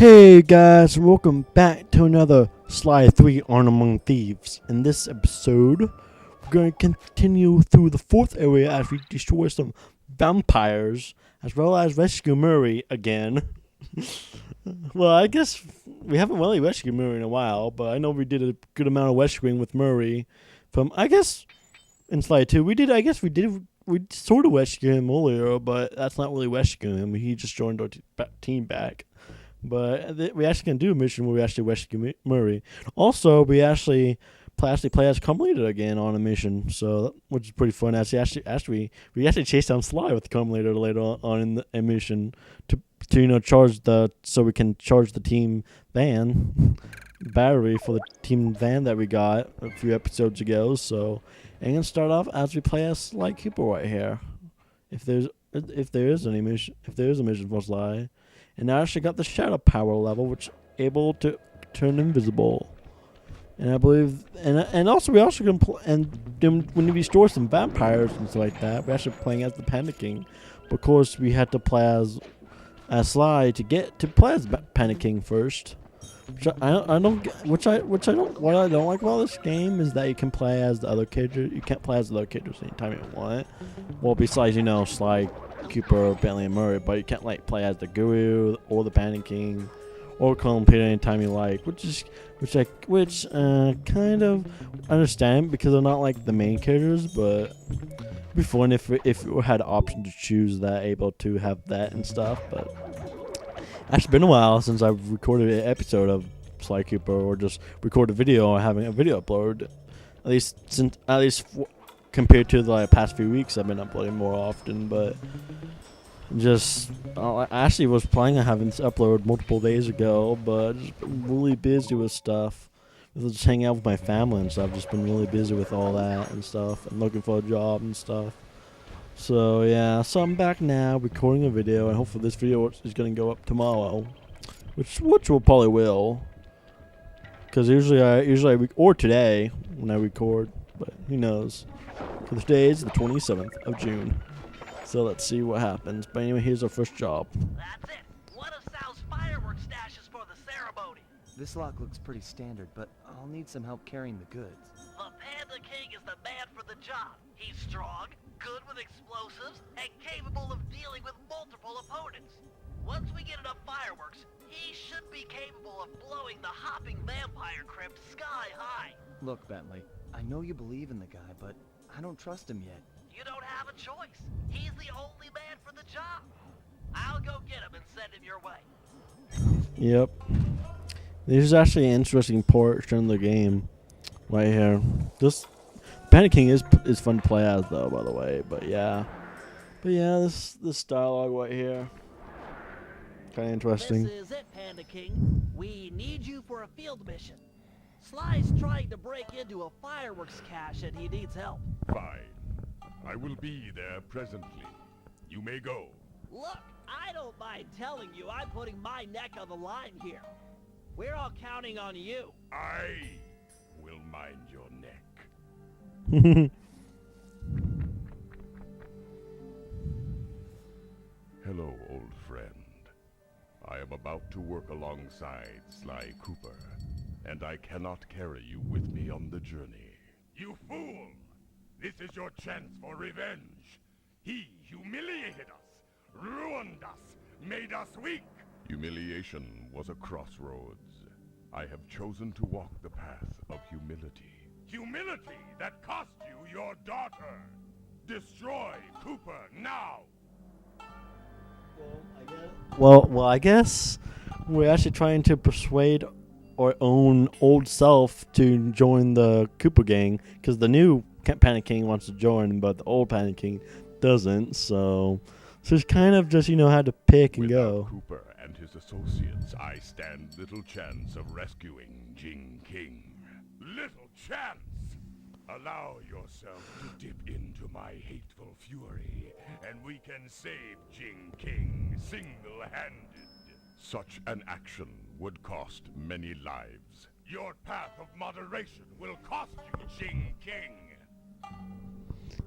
Hey guys, welcome back to another Sly 3 on Among Thieves. In this episode, we're going to continue through the fourth area as we destroy some vampires, as well as rescue Murray again. Well, I guess we haven't really rescued Murray in a while, but I know we did a good amount of rescuing with Murray. In Sly 2, we sort of rescued him earlier, but that's not really rescuing him. He just joined our team back. But we actually can do a mission where we actually rescue Murray. Also, we actually play as Come Leader again on a mission, so which is pretty fun. We actually chased down Sly with the Come Leader later on in the mission to so we can charge the team van battery for the team van that we got a few episodes ago. So I'm gonna start off as we play as Sly Cooper right here. If there is a mission for Sly. And I actually got the shadow power level, which able to turn invisible. And I believe, and also we also can then when we restore some vampires and stuff like that, we're actually playing as the Panda King. But of course, we had to play as Sly to get to play as Panda King first. What I don't like about this game is that you can play as the other characters. You can't play as the other characters anytime you want. Well, besides Sly, Cooper, Bentley, and Murray, but you can't play as the Guru or the Panda King or call him Peter anytime you like, which kind of understand because they're not like the main characters, but it'd be fun if we had the option to choose that, able to have that and stuff. But it's been a while since I've recorded an episode of Sly Cooper or just recorded a video or having a video upload. At least compared to the past few weeks, I've been uploading more often. But I actually was planning on having this upload multiple days ago, but just been really busy with stuff. Just hanging out with my family and stuff. Just been really busy with all that and stuff, and looking for a job and stuff. So yeah, so I'm back now recording a video, and hopefully this video is gonna go up tomorrow, which will probably will, because usually or today when I record, but who knows? Because today is the 27th of June, so let's see what happens. But anyway, here's our first job. That's it. One of Sal's fireworks stashes for the ceremony. This lock looks pretty standard, but I'll need some help carrying the goods. The Panda King is the man for the job. He's strong, good with explosives, and capable of dealing with multiple opponents. Once we get enough fireworks, he should be capable of blowing the hopping vampire crypt sky high. Look, Bentley, I know you believe in the guy, but I don't trust him yet. You don't have a choice. He's the only man for the job. I'll go get him and send him your way. Yep. This is actually an interesting portion of the game right here. This Panda King is fun to play as though, by the way. But yeah, this dialogue right here, kind of interesting. This is it, Panda King. We need you for a field mission. Sly's trying to break into a fireworks cache and he needs help. Fine. I will be there presently. You may go. Look, I don't mind telling you I'm putting my neck on the line here. We're all counting on you. I will mind your neck. Hello, old friend. I am about to work alongside Sly Cooper, and I cannot carry you with me on the journey. You fool! This is your chance for revenge. He humiliated us, ruined us, made us weak. Humiliation was a crossroads. I have chosen to walk the path of humility. Humility that cost you your daughter. Destroy Cooper now. Well, I guess we're actually trying to persuade our own old self to join the Cooper gang, because the new Panda King wants to join, but the old Panda King doesn't. So it's kind of just how to pick and go. Cooper and his associates, I stand little chance of rescuing Jing King. Little chance! Allow yourself to dip into my hateful fury, and we can save Jing King single-handed. Such an action would cost many lives. Your path of moderation will cost you, Jing King.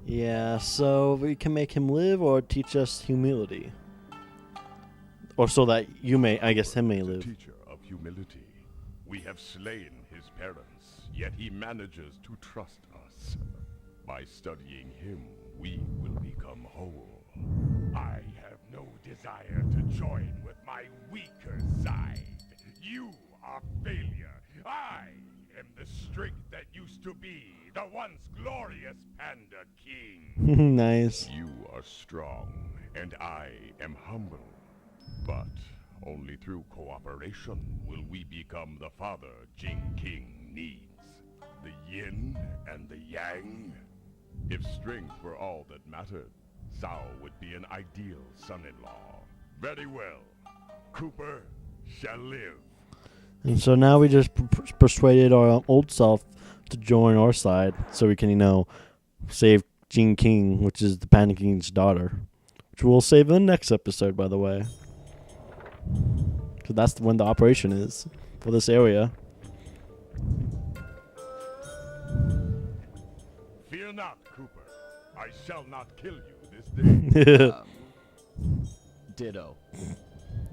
Yeah, so we can make him live or teach us humility. or so that you may, I guess, him may The live. teacher of humility. We have slain his parents, yet he manages to trust us. By studying him, we will become whole. I have no desire to join with my weaker side. You are failure. I am the strength that used to be the once glorious Panda King. Nice. You are strong, and I am humble. But only through cooperation will we become the father Jing King needs. The yin and the yang. If strength were all that mattered, Sao would be an ideal son-in-law. Very well. Cooper shall live. And so now we just persuaded our old self to join our side so we can, save Jing King, which is the Panda King's daughter. Which we'll save in the next episode, by the way. Because that's when the operation is for this area. Fear not, Cooper. I shall not kill you this day. Ditto.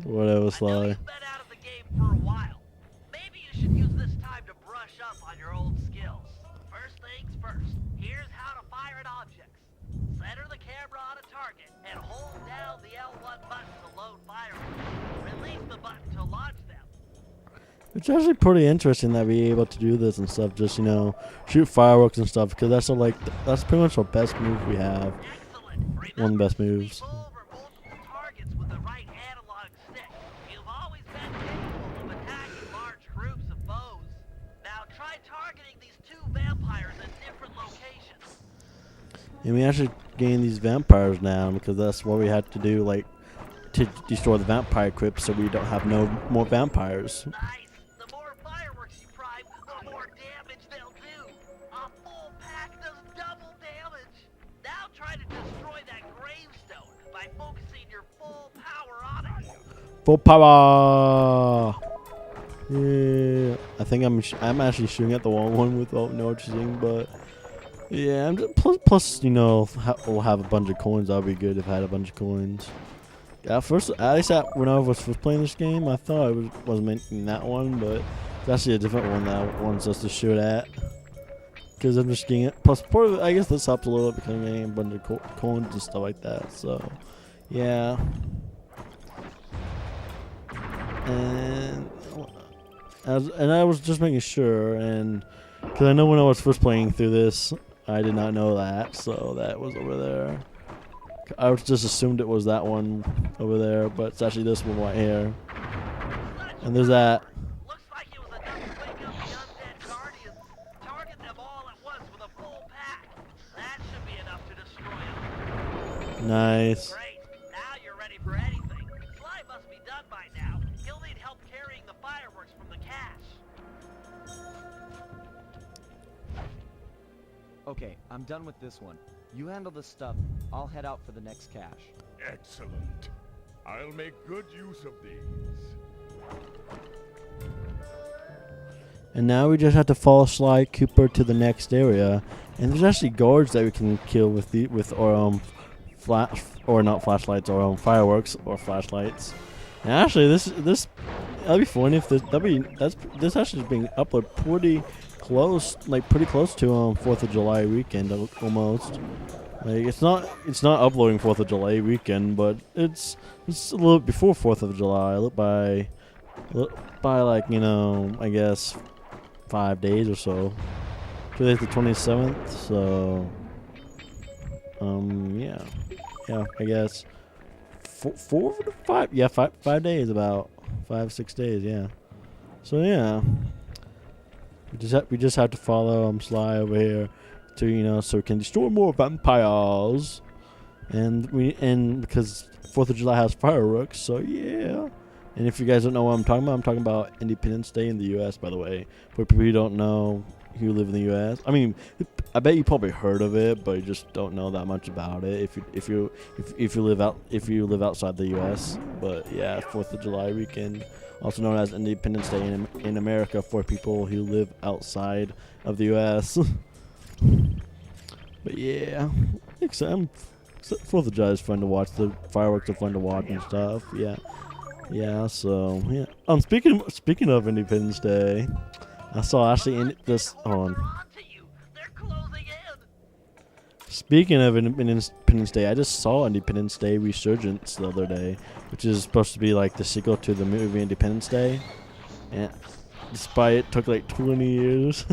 Whatever, I know Sly. you've been out of the game for a while. Maybe you should use this time to brush up on your old skills. First things first, here's how to fire at objects. Center the camera on a target and hold down the L1 button to load fireworks. Release the button to launch them. It's actually pretty interesting that we're able to do this and stuff. Just, shoot fireworks and stuff. Because that's, that's pretty much our best move we have. Excellent. One of the best Remember to moves. sweep over multiple targets with the right analog stick. You've always been capable of attacking large groups of foes. Now try targeting these two vampires in different locations. And we actually gain these vampires now because that's what we had to do, to destroy the vampire crypt so we don't have no more vampires. Nice. The more fireworks you prime, the more damage they'll do. A full pack does double damage. Now try to destroy that gravestone by focusing your full power on it. Full power! Yeah. I think I'm actually shooting at the wrong one without noticing, but yeah. Plus, we'll have a bunch of coins. That'd be good if I had a bunch of coins. At least when I was first playing this game, I thought I wasn't making that one, but it's actually a different one that wants us to shoot at. Because I'm just getting it. Plus, I guess this helps a little bit because I'm getting a bunch of coins and stuff like that. So, yeah. And I was just making sure, and because I know when I was first playing through this, I did not know that, so that was over there. I was just assumed it was that one over there, but it's actually this one right here. And there's that. Looks like it was enough to wake up the undead guardians. Target them all at once with a full pack. That should be enough to destroy them. Nice. Great. Now you're ready for anything. Sly must be done by now. He'll need help carrying the fireworks from the cache. Okay, I'm done with this one. You handle the stuff. I'll head out for the next cache. Excellent. I'll make good use of these. And now we just have to follow Sly Cooper to the next area. And there's actually guards that we can kill with our not flashlights, our fireworks or flashlights. And actually, this that'd be fun if this actually is being uploaded pretty close to 4th of July weekend almost. It's not uploading 4th of July weekend, but it's a little before 4th of July by I guess 5 days or so. Today's the 27th, so yeah, I guess 4 to 5, yeah, 5 days, about 5-6 days, yeah. So yeah, we just have to follow Sly over here to so we can destroy more vampires, and because 4th of July has fireworks, so yeah. And if you guys don't know what I'm talking about Independence Day in the U.S. By the way, for people who don't know who live in the U.S. I mean, I bet you probably heard of it, but you just don't know that much about it if you live outside the U.S. But yeah, 4th of July weekend, also known as Independence Day in America for people who live outside of the U.S. But yeah, except 4th of July is fun to watch. The fireworks are fun to watch and stuff. Yeah. Yeah, so yeah. Speaking of Independence Day, I saw actually in this on. They're on to you. They're closing in. Speaking of Independence Day, I just saw Independence Day Resurgence the other day, which is supposed to be like the sequel to the movie Independence Day. And despite it took like 20 years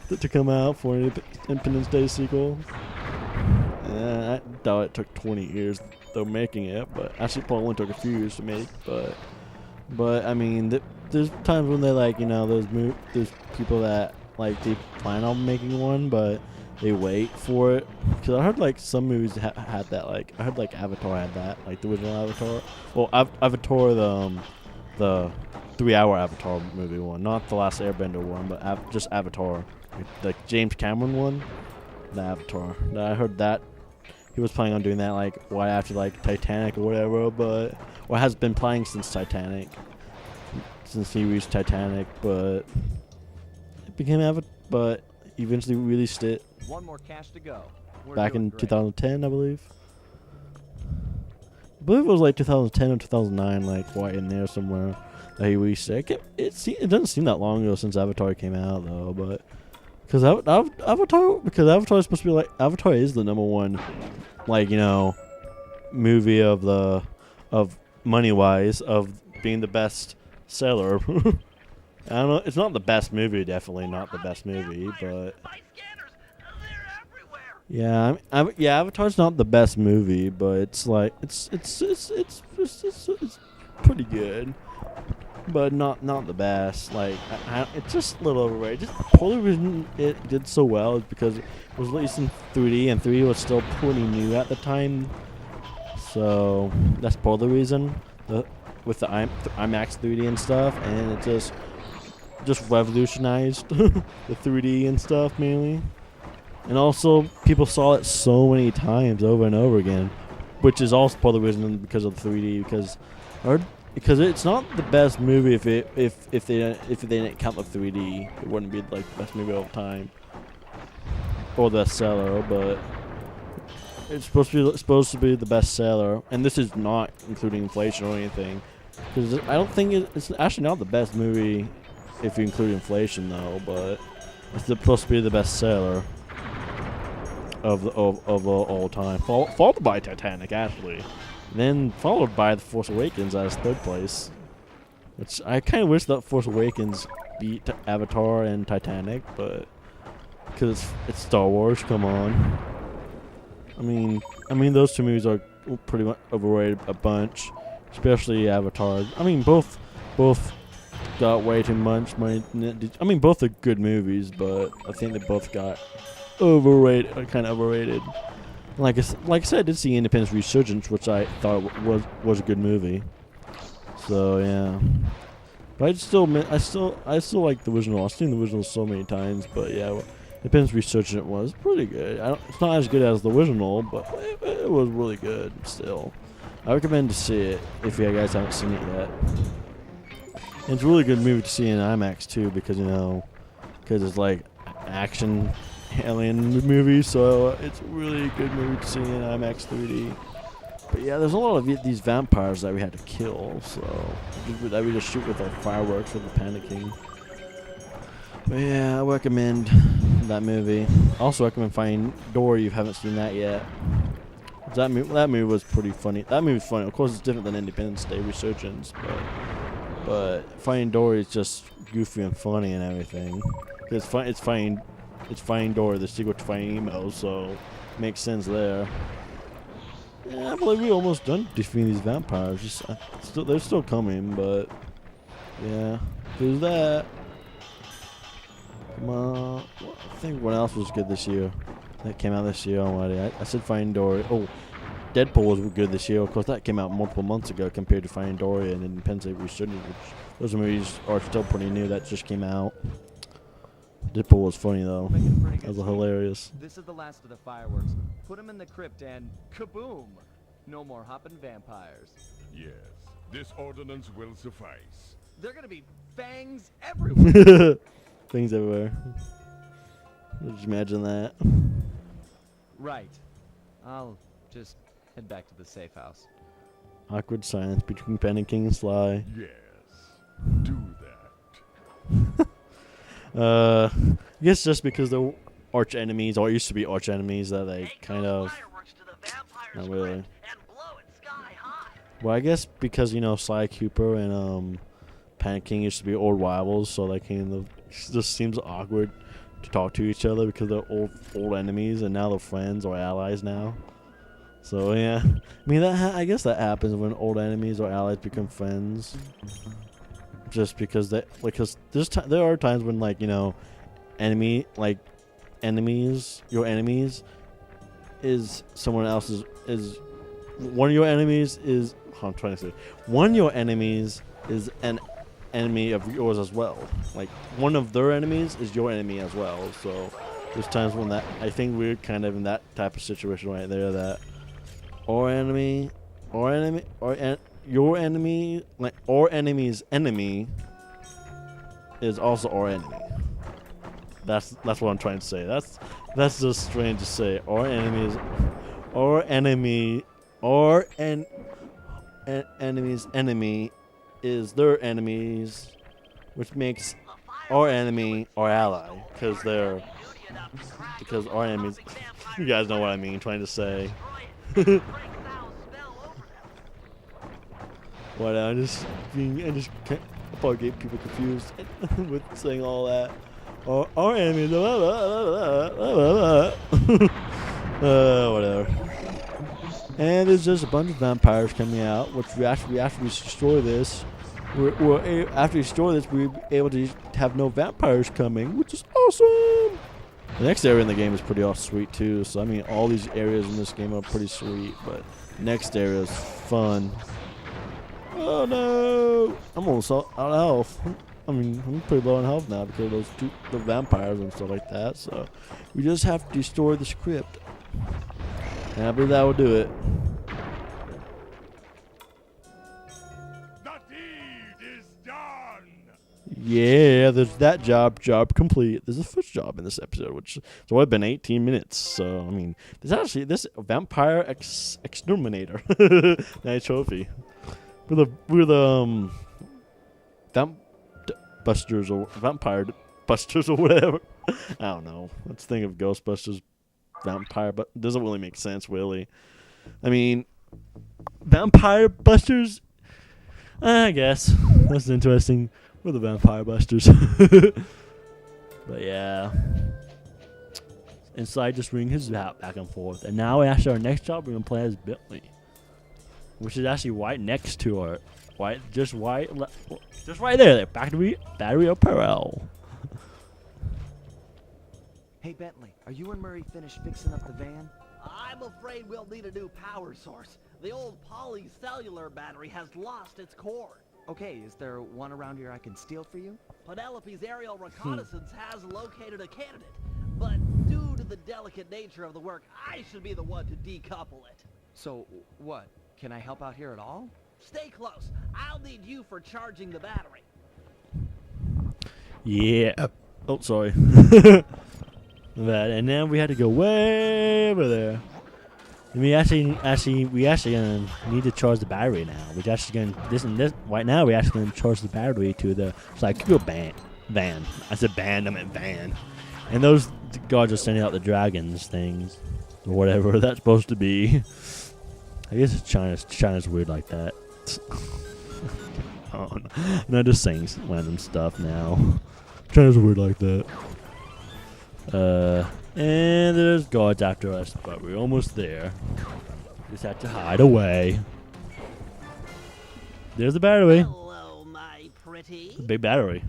to come out for an Independence Day sequel. I doubt it took 20 years though making it, but actually probably only took a few years to make. But I mean, there's times when they like there's people that like they plan on making one, but they wait for it. Because I heard like some movies had that. Like I heard like Avatar had that, like the original Avatar. Well, Avatar the 3-hour Avatar movie one, not the last Airbender one, but just Avatar, like James Cameron one, the Avatar. I heard that he was planning on doing that like right after like Titanic or whatever, but has been playing since Titanic, since he reached Titanic, but it became but eventually released it One more cash to go. We're back doing in great. 2010, I believe. I believe it was like 2010 or 2009, like right in there somewhere that he released it. It doesn't seem that long ago since Avatar came out though, but because Avatar is supposed to be like Avatar is the number one, like movie of money wise of being the best seller. I don't know. It's not the best movie, definitely not the best movie, but My scanners, they're everywhere. yeah, Avatar's not the best movie, but it's like it's pretty good, but not the best. Like it's just a little overrated. Just part of the reason it did so well is because it was released in 3D, and 3D was still pretty new at the time. So that's part of the reason with the IMAX 3D and stuff, and it just revolutionized the 3D and stuff mainly. And also, people saw it so many times over and over again, which is also part of the reason because of the 3D. Because it's not the best movie if they didn't count the 3D, it wouldn't be like the best movie of all time or the seller. But it's supposed to be the best seller, and this is not including inflation or anything. Because I don't think it's actually not the best movie if you include inflation though, but it's supposed to be the best seller of all time, followed by Titanic actually, then followed by The Force Awakens as third place. Which I kind of wish that Force Awakens beat Avatar and Titanic, but because it's Star Wars, come on. I mean those two movies are pretty much overrated a bunch, especially Avatar. I mean both got way too much money. I mean both are good movies, but I think they both got kind of overrated. Like I said, I did see Independence Resurgence, which I thought was a good movie. So yeah, but I still like the original. I've seen the original so many times, but yeah, Independence Resurgence was pretty good. It's not as good as the original, but it was really good still. I recommend to see it if you guys haven't seen it yet. And it's a really good movie to see in IMAX too, because it's like action alien movie, so it's a really good movie to see in IMAX 3D. But yeah, there's a lot of these vampires that we had to kill, so that we just shoot with our fireworks for the panicking. But yeah, I recommend that movie. I also recommend Finding Dory if you haven't seen that yet. That movie was pretty funny. That movie's funny. Of course, it's different than Independence Day Resurgence, but Finding Dory is just goofy and funny and everything. It's Finding Dory, the sequel to Finding Nemo, so makes sense there. Yeah, I believe we're almost done defeating these vampires. They're still coming, but yeah, there's that. Come on, I think what else was good this year? That came out this year already. I said Finding Dory. Oh, Deadpool was good this year. Of course, that came out multiple months ago compared to Finding Dory and Independence Day Resurgence, which those movies are still pretty new. That just came out. Deadpool was funny though. That was hilarious. This is the last of the fireworks. Put them in the crypt and kaboom! No more hopping vampires. Yes, this ordinance will suffice. They're gonna be fangs everywhere. Things everywhere. Just imagine that. Right. I'll just head back to the safe house. Awkward silence between Panicking and Sly. Yes, do that. I guess just because they're arch enemies, or used to be arch enemies, that they Take kind those of. fireworks to the vampire's Not really. crypt and blow it sky high. Well, I guess because Sly Cooper and Panic King used to be old rivals, so they kind of just seems awkward to talk to each other because they're old enemies, and now they're friends or allies now. So yeah, I mean I guess that happens when old enemies or allies become friends. Just because there are times when your enemies is someone else's is one of your enemies is I'm trying to say one of your enemies is an enemy of yours as well. Like one of their enemies is your enemy as well. So there's times when I think we're kind of in that type of situation right there that your enemy's enemy is also our enemy. That's what I'm trying to say. That's just strange to say. Enemy's enemy is their enemies, which makes our enemy our ally because our enemies. You guys know what I mean. Trying to say. What I just can't probably get people confused with saying all that. Our enemy, whatever. And there's just a bunch of vampires coming out. Which after we destroy this, we'll be able to have no vampires coming, which is awesome. The next area in the game is pretty sweet too. So I mean, all these areas in this game are pretty sweet, but next area is fun. Oh no! I'm almost out of health. I mean, I'm pretty low on health now because of the vampires and stuff like that. So we just have to destroy the script, and I believe that will do it. The deed is done! Yeah, there's that job complete. There's a first job in this episode, which it's only been 18 minutes. So I mean, there's actually this vampire exterminator. Nice trophy. We're the vamp busters or vampire busters or whatever. I don't know. Let's think of Ghostbusters, vampire, but it doesn't really make sense, really. I mean, vampire busters. I guess that's interesting. We're the vampire busters. But yeah, Inside just ring his hat back and forth, and now actually our next job we're gonna play as Bentley. Which is actually right next to our, just right there, battery apparel. Hey Bentley, are you and Murray finished fixing up the van? I'm afraid we'll need a new power source. The old polycellular battery has lost its cord. Okay, is there one around here I can steal for you? Penelope's aerial reconnaissance has located a candidate, but due to the delicate nature of the work, I should be the one to decouple it. So, what? Can I help out here at all? Stay close. I'll need you for charging the battery. Yeah. Oh, sorry. That, and then we had to go way over there. And we actually gonna need to charge the battery now. We're actually gonna right now. We're actually gonna charge the battery to the van. I said band. I meant van. And those guards are sending out the dragons things or whatever that's supposed to be. I guess China's weird like that. Oh, no. I'm not just saying random stuff now. China's weird like that. And there's guards after us, but we're almost there. Just have to hide away. There's the battery. Hello, my pretty. It's a big battery.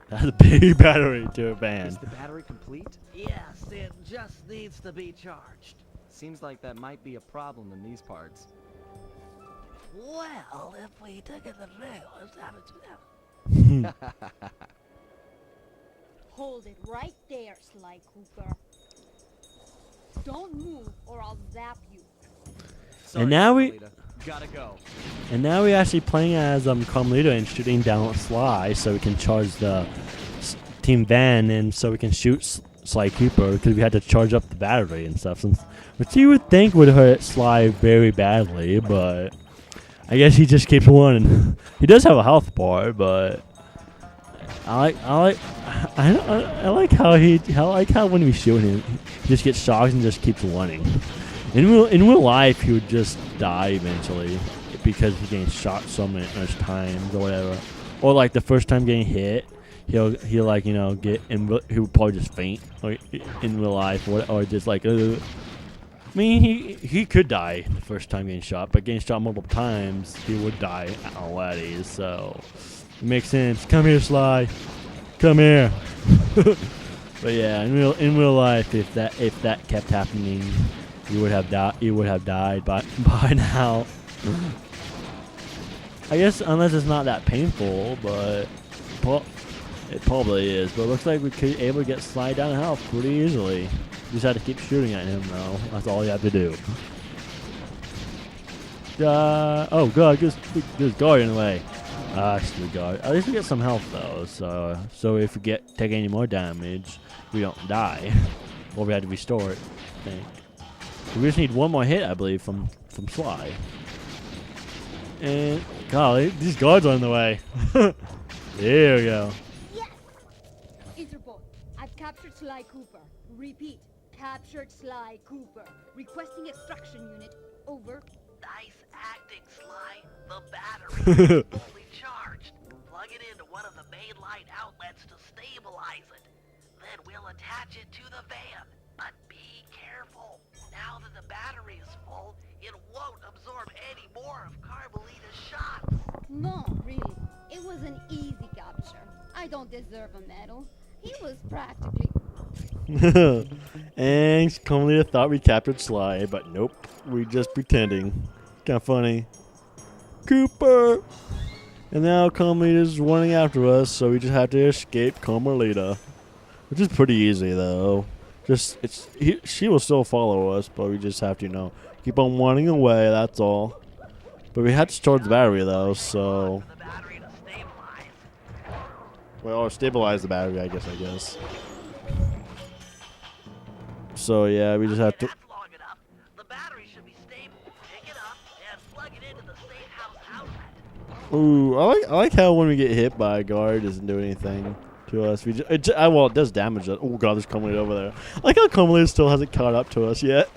That's a big battery to a van. Is the battery complete? Yes, it just needs to be charged. Seems like that might be a problem in these parts. Well, if we took it the rails, that would Hold it right there, Sly Cooper. Don't move or I'll zap you. Sorry, And now Carmelita. Gotta go. And now we're actually playing as Carmelita and shooting down Sly, so we can charge the team van, and so we can shoot Sly Cooper because we had to charge up the battery and stuff. Which you would think would hurt Sly very badly, but I guess he just keeps running. He does have a health bar, but I like how when we shoot him, he just gets shocked and just keeps running. In real life, he would just die eventually because he getting shot so much times or whatever. Or like the first time getting hit, he'll like get he would probably just faint like in real life or just like. I mean, he could die the first time getting shot, but getting shot multiple times, he would die already. So it makes sense. Come here, Sly. Come here. But yeah, in real life, if that kept happening, you would have died by now. I guess unless it's not that painful, but it probably is. But it looks like we could able to get Sly down in health pretty easily. You just had to keep shooting at him, though. That's all you have to do. Oh god, there's guard in the way. Stupid guard. At least we get some health though, so if we take any more damage, we don't die. Or we had to restore it, I think. We just need one more hit, I believe, from Sly. And golly, these guards are in the way. There we go. Yes! Interpol, I've captured Sly Cooper. Repeat, captured Sly Cooper. Requesting extraction unit. Over. Nice acting, Sly. The battery is fully charged. Plug it into one of the main light outlets to stabilize it. Then we'll attach it to the van. But be careful. Now that the battery is full, it won't absorb any more of Carmelita's shots. No, really. It was an easy capture. I don't deserve a medal. He was practically... And Carmelita thought we captured Sly, but nope. We just pretending. Kinda funny. Cooper! And now Carmelita's running after us, so we just have to escape Carmelita. Which is pretty easy though. She will still follow us, but we just have to, keep on running away, that's all. But we had to charge the battery though, so... For the battery to stabilize. Well, or stabilize the battery, I guess. So yeah, we just have to... That's long enough. The battery should be stable. Pick it up and plug it into the safe house outlet. Ooh, I like how when we get hit by a guard, it doesn't do anything to us. It does damage us. Oh god, there's Carmelita over there. I like how Carmelita still hasn't caught up to us yet.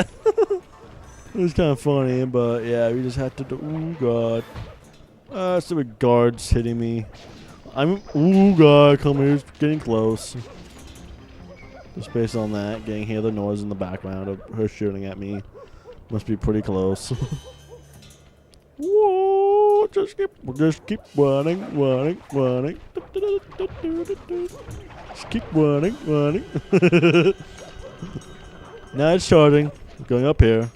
It was kind of funny, but yeah, we just had to do. Oh god, stupid guards hitting me. Oh god, Carmelita's getting close. Just based on that, hear the noise in the background of her shooting at me. Must be pretty close. Whoa! Just keep running. Just keep running. Now it's charging. Going up here.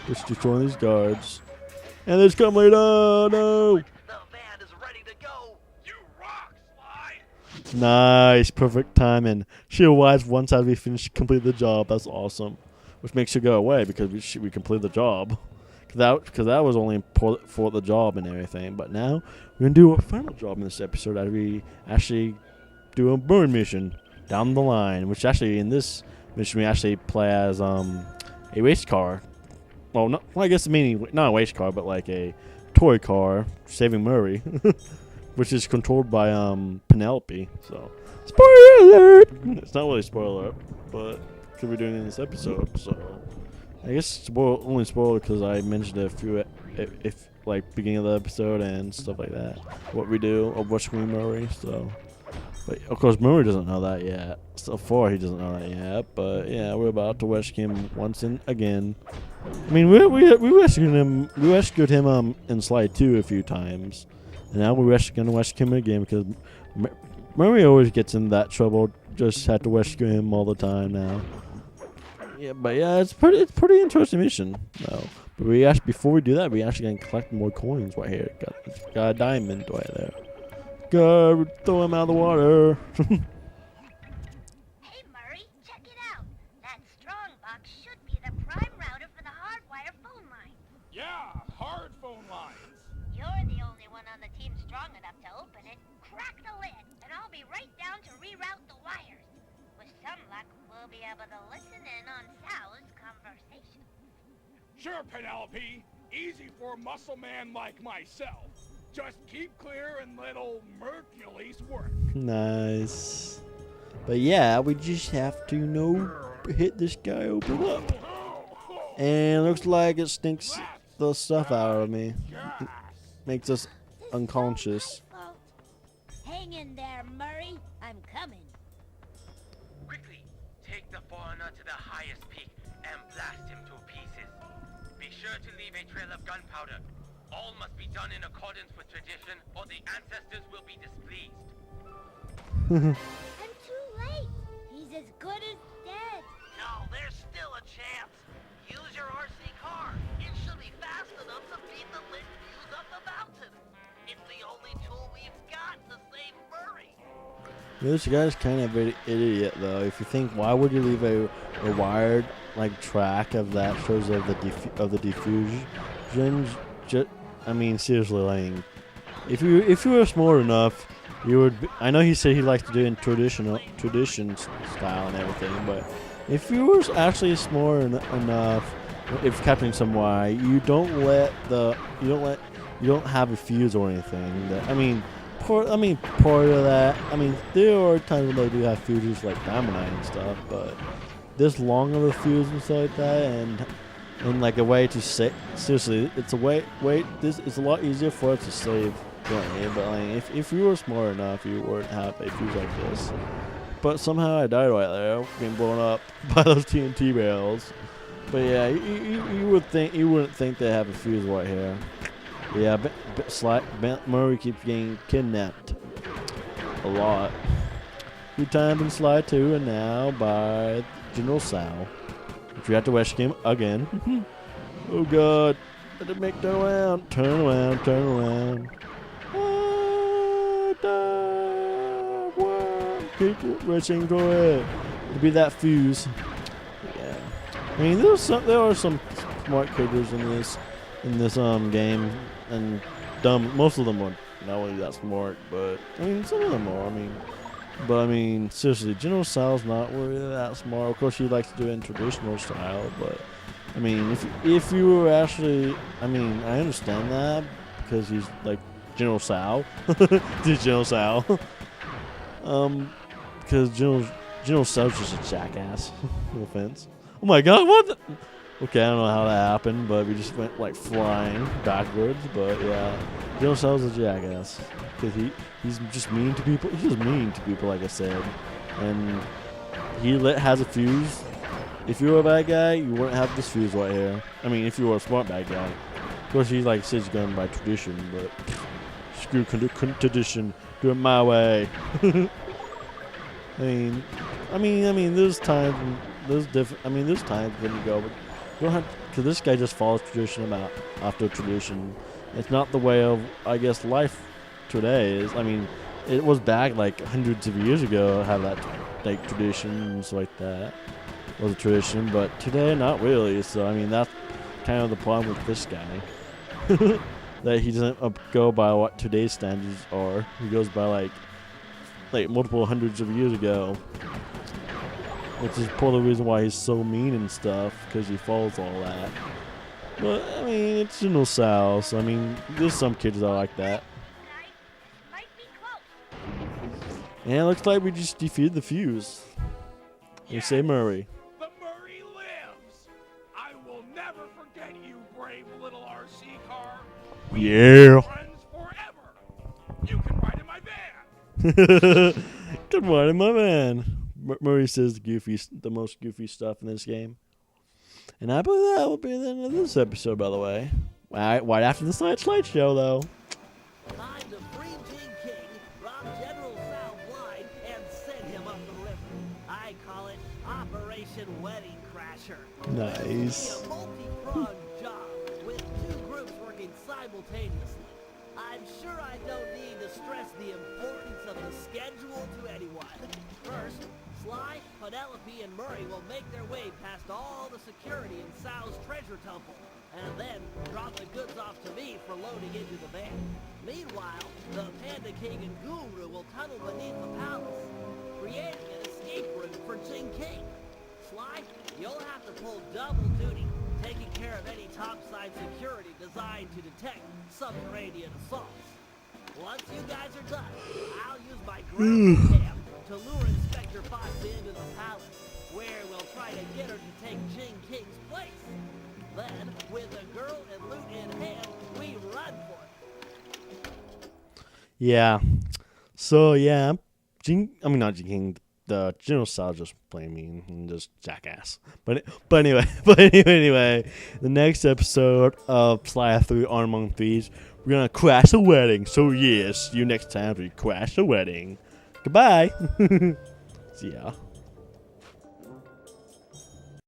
Just destroying these guards. And there's Carmelita! No! The van is ready to go. You rock, Sly. Nice, perfect timing. She arrives once after we complete the job. That's awesome. Which makes her go away because we completed the job. Because that was only for the job and everything. But now we're gonna do a final job in this episode as we actually do a burn mission down the line. Which actually in this mission we actually play as a race car. Well, I guess meaning not a race car, but like a toy car saving Murray, which is controlled by Penelope. So spoiler alert! It's not really spoiler alert, but because we're doing it in this episode, so I guess only spoiler because I mentioned it a few, if like beginning of the episode and stuff like that. What we do of watching Murray. So, but of course Murray doesn't know that yet. So far he doesn't know that yet. But yeah, we're about to watch him once and again. I mean, we rescued him in Slide 2 a few times, and now we're gonna rescue him again because Murray always gets in that trouble. Just have to rescue him all the time now. Yeah, but yeah, it's pretty interesting mission though. But before we do that, we actually gonna collect more coins right here. Got a diamond right there. Go throw him out of the water. Hey, Murray, check it out. That strong box should be the prime router for the hardwire phone line. Yeah, hard phone lines. You're the only one on the team's strong enough to open it, crack the lid, and I'll be right down to reroute the wires. With some luck, we'll be able to listen in on Sal's conversation. Sure, Penelope. Easy for a muscle man like myself. Just keep clear and let old Mercules work. Nice. But yeah, we just have to, hit this guy open up. And it looks like it stinks the stuff out of me. Makes us unconscious. Hang in there, Murray. I'm coming. Quickly, take the foreigner to the highest peak and blast him to pieces. Be sure to leave a trail of gunpowder. All must be done in accordance with tradition, or the ancestors will be displeased. I'm too late. He's as good as dead. No, there's still a chance. Use your RC car. It should be fast enough to beat the lit views up the mountain. It's the only tool we've got to save Murray. This guy's kind of an idiot, though. If you think, why would you leave a wired track of that shows of the diffusion? I mean, seriously, if you were smart enough, you would. I know he said he likes to do it in tradition style and everything, but if you were actually smart enough, if capturing some wire, you don't have a fuse or anything. Part of that. There are times when they do have fuses like Dynamite and stuff, but this long of a fuse and stuff like that, and like a way to save. Seriously, it's a way. This is a lot easier for us to save. But if you were smart enough, you wouldn't have a fuse like this. But somehow I died right there, being blown up by those TNT barrels. But yeah, you wouldn't think they have a fuse right here. Yeah, Murray keeps getting kidnapped a lot. 2 times in Sly 2, and now by General Sal. If you have to rescue him again. Oh god. Let it make turn around. Turn around. Keep rushing for it. It'll be that fuse. Yeah. There are some smart characters in this game, and dumb. Most of them are not really that smart, but some of them are. Seriously, General Sal's not really that smart. Of course, he likes to do it in traditional style, but if you were actually, I understand that because he's like General Sal, General Sal. Because General Sal's just a jackass. No offense. Oh my god, what the? Okay, I don't know how that happened, but we just went flying backwards. But yeah, General Sal's a jackass because he's just mean to people. He's just mean to people, like I said, and he has a fuse. If you were a bad guy, you wouldn't have this fuse right here. If you were a smart bad guy. Of course, he says he's going by tradition, but screw tradition. Do it my way. There's times when you go, but you don't have, because this guy just follows tradition after tradition. It's not the way of, I guess, life today is. It was back hundreds of years ago, have that traditions like that was a tradition, but today not really. So that's kind of the problem with this guy. That he doesn't go by what today's standards are. He goes by multiple hundreds of years ago, which is part of the reason why he's so mean and stuff, because he follows all that. But it's General Sal, so there's some kids that are like that. Might be close. And it looks like we just defeated the fuse. You say Murray. The Murray lives. I will never forget you, brave little RC car. Yeah. Friends forever. You can ride in my van. Come on in my van. Murray says the most goofy stuff in this game. And I believe that will be the end of this episode, by the way. Right after the slideshow, though. Time to free Jing King, rob General Sal blind, and send him up the river. I call it Operation Wedding Crasher. Nice. It's a multi-pronged job with 2 groups working simultaneously. I'm sure I don't need to stress the importance of the schedule to anyone. First, Sly, Penelope, and Murray will make their way past all the security in Sal's treasure temple, and then drop the goods off to me for loading into the van. Meanwhile, the Panda King and Guru will tunnel beneath the palace, creating an escape route for Jing King. Sly, you'll have to pull double duty, taking care of any topside security designed to detect subterranean assaults. Once you guys are done, I'll use my ground cam to lure Inspector Fox into the palace, where we'll try to get her to take Jing King's place. Then, with the girl and loot in hand, we run for it. Yeah. So yeah, not Jing King. The General Sal just playing me and just jackass. But anyway, the next episode of Sly 3 Honor Among Thieves, we're gonna crash a wedding. So yes, see you next time we crash a wedding. Goodbye. See ya.